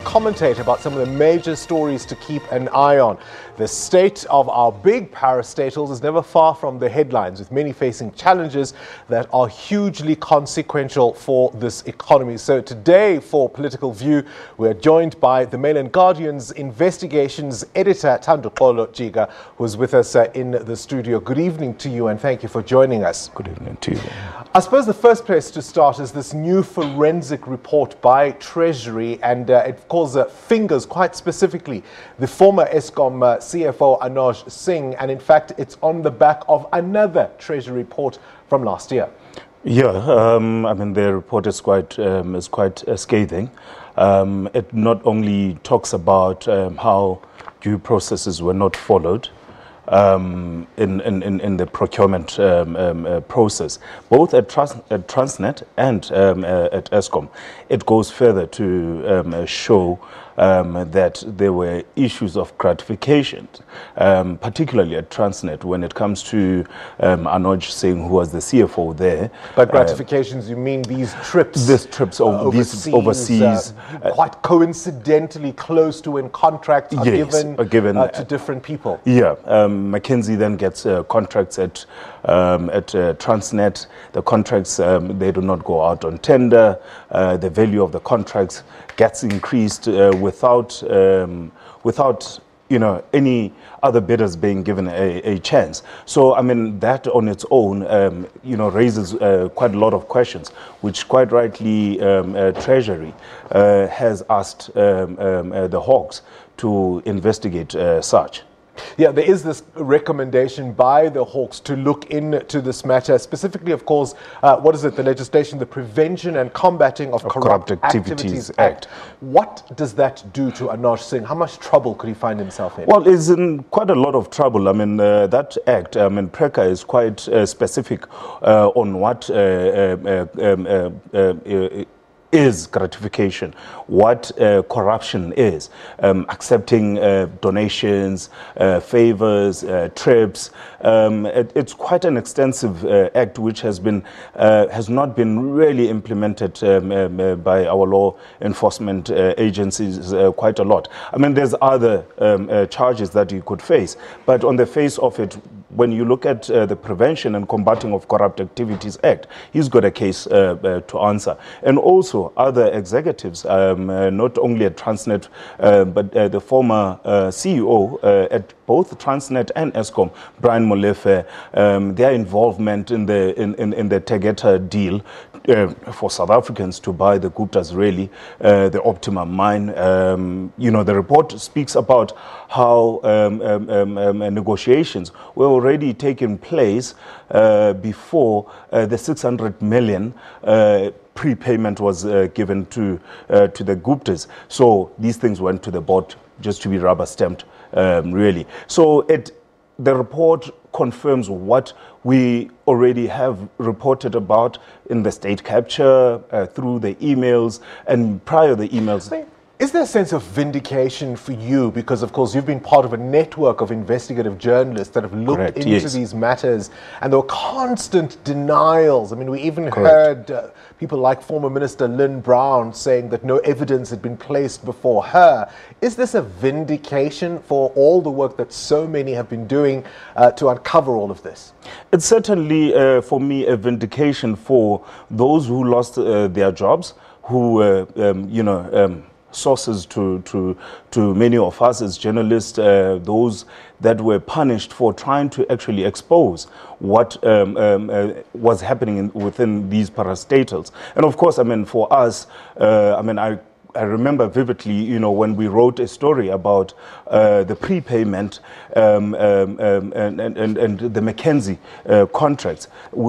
commentator about some of the major stories to keep an eye on. The state of our big parastatals is never far from the headlines, with many facing challenges that are hugely consequential for this economy. So today, for Political View, we're joined by the Mail and Guardian's investigations editor, Thandu-xolo Jika, who's with us in the studio. Good evening to you, and thank you for joining us. Good evening to you. I suppose the first place to start is this new forensic report by Treasury, and it calls fingers quite specifically the former Eskom CFO Anuj Singh, and in fact it's on the back of another Treasury report from last year. Yeah, I mean the report is quite scathing. It not only talks about how due processes were not followed in the procurement process, both at Transnet and at Eskom. It goes further to show that there were issues of gratification, particularly at Transnet when it comes to Anuj Singh, who was the CFO there. By gratifications, you mean these trips? These trips overseas, quite coincidentally close to when contracts are given to different people. Yeah, McKinsey then gets contracts at Transnet. The contracts, they do not go out on tender. The value of the contracts gets increased without any other bidders being given a chance. So I mean that on its own raises quite a lot of questions, which quite rightly Treasury has asked the Hawks to investigate such. Yeah, there is this recommendation by the Hawks to look into this matter, specifically, of course, what is it, the legislation, the Prevention and Combating of Corrupt Activities Act. What does that do to Anuj Singh? How much trouble could he find himself in? Well, he's in quite a lot of trouble. I mean, that act, PRECA is quite specific on what is gratification, what corruption is, accepting donations, favors, trips. It's quite an extensive act which has not been really implemented by our law enforcement agencies quite a lot. I mean, there's other charges that you could face, but on the face of it, when you look at the Prevention and Combating of Corrupt Activities Act, he's got a case to answer. And also other executives, not only at Transnet, but the former CEO at both Transnet and Eskom, Brian Molefe, their involvement in the Tegeta deal for South Africans to buy the Gupta's really the Optimum mine. The report speaks about how negotiations were already taking place before the 600 million prepayment was given to the Guptas. So these things went to the board just to be rubber stamped, really. So the report confirms what we already have reported about in the state capture, through the emails, and prior to the emails. Is there a sense of vindication for you? Because, of course, you've been part of a network of investigative journalists that have looked into these matters, and there were constant denials. I mean, we even heard people like former Minister Lynn Brown saying that no evidence had been placed before her. Is this a vindication for all the work that so many have been doing to uncover all of this? It's certainly, for me, a vindication for those who lost their jobs, who, sources to many of us as journalists, those that were punished for trying to actually expose what was happening within these parastatals. And of course, I mean, for us, I remember vividly, when we wrote a story about the prepayment and the McKinsey contracts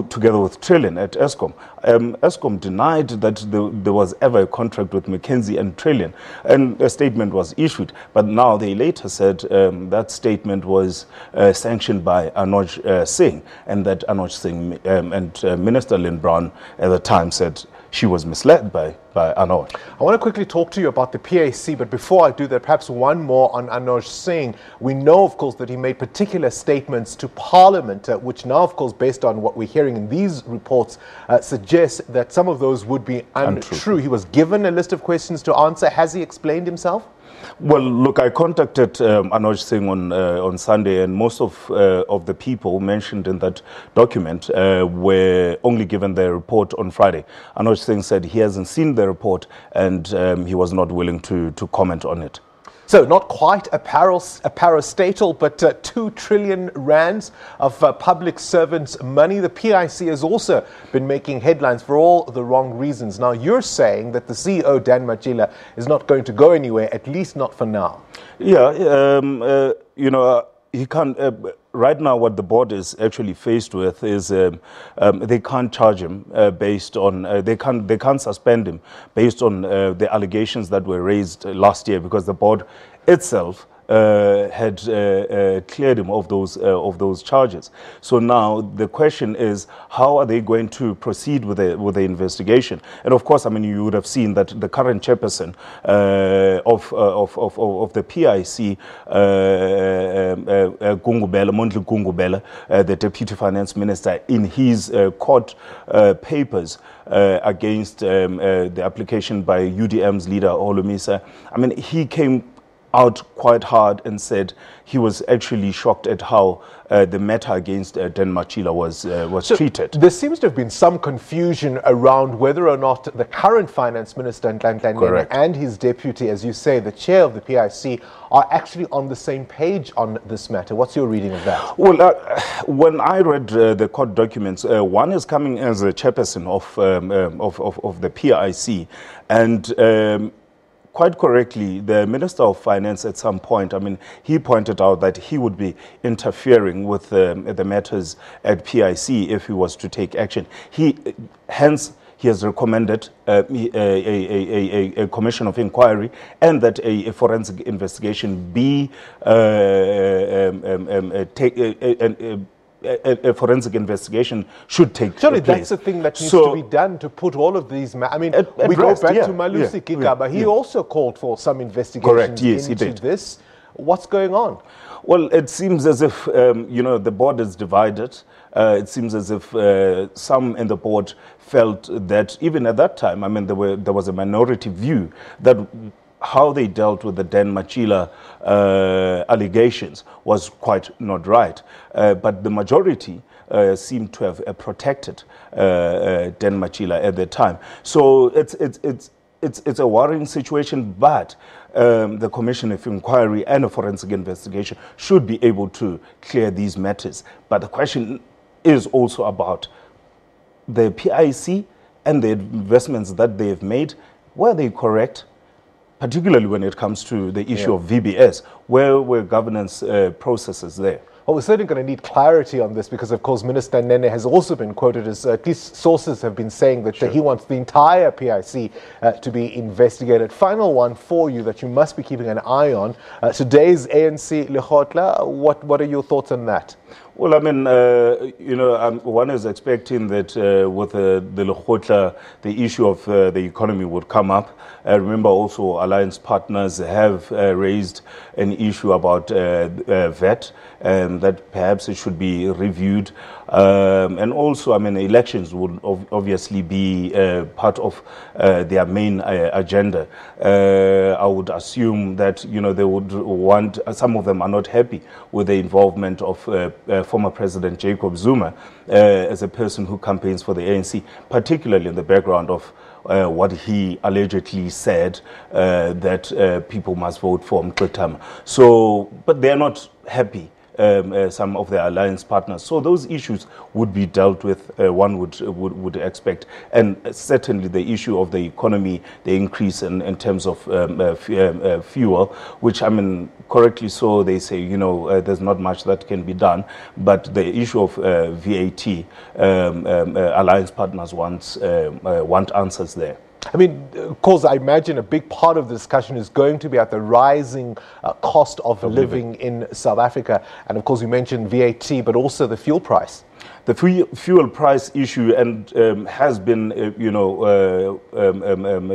together with Trillion at Eskom. Eskom denied that there was ever a contract with McKinsey and Trillion, and a statement was issued. But now they later said that statement was sanctioned by Anuj Singh, and that Anuj Singh and Minister Lynn Brown at the time said she was misled by Anuj. I want to quickly talk to you about the PAC, but before I do that, perhaps one more on Anuj Singh. We know, of course, that he made particular statements to Parliament, which now, of course, based on what we're hearing in these reports, suggest suggest that some of those would be untrue. He was given a list of questions to answer. Has he explained himself? Well, look, I contacted Anuj Singh on Sunday, and most of the people mentioned in that document were only given their report on Friday. Anuj Singh said he hasn't seen the report, and he was not willing to comment on it. So not quite a parastatal, but 2 trillion rands of public servants' money. The PIC has also been making headlines for all the wrong reasons. Now, you're saying that the CEO, Dan Matjila, is not going to go anywhere, at least not for now. Yeah, he can't. Right now, what the board is actually faced with is they can't charge him based on they can't suspend him based on the allegations that were raised last year, because the board itself had cleared him of those charges. So now the question is, how are they going to proceed with the investigation? And of course, I mean, you would have seen that the current chairperson of the PIC, Mondli Gungubela, the Deputy Finance Minister, in his court papers against the application by UDM's leader Olumisa, I mean, he came out quite hard and said he was actually shocked at how the matter against Dan Matjila was treated. There seems to have been some confusion around whether or not the current finance minister and his deputy, as you say, the chair of the PIC, are actually on the same page on this matter. What's your reading of that? Well, when I read the court documents, one is coming as a chairperson of the PIC, and quite correctly, the Minister of Finance at some point, I mean, he pointed out that he would be interfering with the matters at PIC if he was to take action. Hence, he has recommended a commission of inquiry, and that a forensic investigation be a forensic investigation should take place. Surely that's the thing that needs to be done to put all of these... I mean, we go back to Malusi Jika, he also called for some investigations into this. What's going on? Well, it seems as if, the board is divided. It seems as if some in the board felt that even at that time, I mean, there was a minority view that how they dealt with the Dan Matjila allegations was quite not right. But the majority seemed to have protected Dan Matjila at the time. So it's a worrying situation, but the Commission of Inquiry and a forensic investigation should be able to clear these matters. But the question is also about the PIC and the investments that they have made. Were they correct? Particularly when it comes to the issue of VBS, where were governance processes there? Well, we're certainly going to need clarity on this because, of course, Minister Nene has also been quoted as, at least sources have been saying that he wants the entire PIC to be investigated. Final one for you that you must be keeping an eye on. Today's ANC Lekgotla, what are your thoughts on that? Well, I mean, one is expecting that with the Lekgotla, the issue of the economy would come up. Remember also alliance partners have raised an issue about VAT, that perhaps it should be reviewed. And also, I mean, elections would obviously be part of their main agenda. I would assume that, they would want, some of them are not happy with the involvement of former President Jacob Zuma as a person who campaigns for the ANC, particularly in the background of what he allegedly said, that people must vote for Mqetama. So, but they're not happy, some of the alliance partners. So those issues would be dealt with, one would expect. And certainly the issue of the economy, the increase in terms of fuel, which, I mean, correctly so, they say, there's not much that can be done. But the issue of VAT, alliance partners want answers there. I mean, of course, I imagine a big part of the discussion is going to be at the rising cost of living in South Africa. And of course, you mentioned VAT, but also the fuel price. The fuel price issue has been,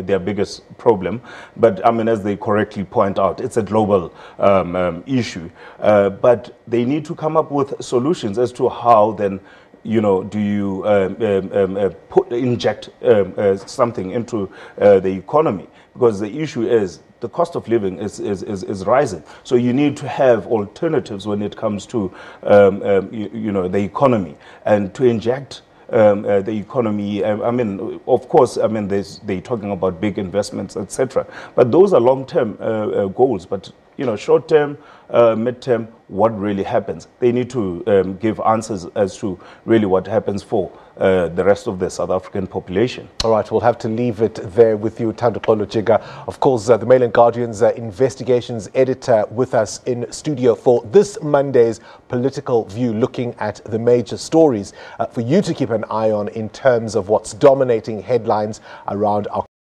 their biggest problem. But I mean, as they correctly point out, it's a global issue. But they need to come up with solutions as to how then do you inject something into the economy? Because the issue is the cost of living is rising. So you need to have alternatives when it comes to the economy, and to inject the economy. I mean, of course, I mean, they're talking about big investments, etc. But those are long-term goals. But short-term, mid-term, what really happens? They need to give answers as to really what happens for the rest of the South African population. All right, we'll have to leave it there with you, Thanduxolo Jika. Of course, the Mail and Guardian's investigations editor with us in studio for this Monday's Political View, looking at the major stories for you to keep an eye on in terms of what's dominating headlines around our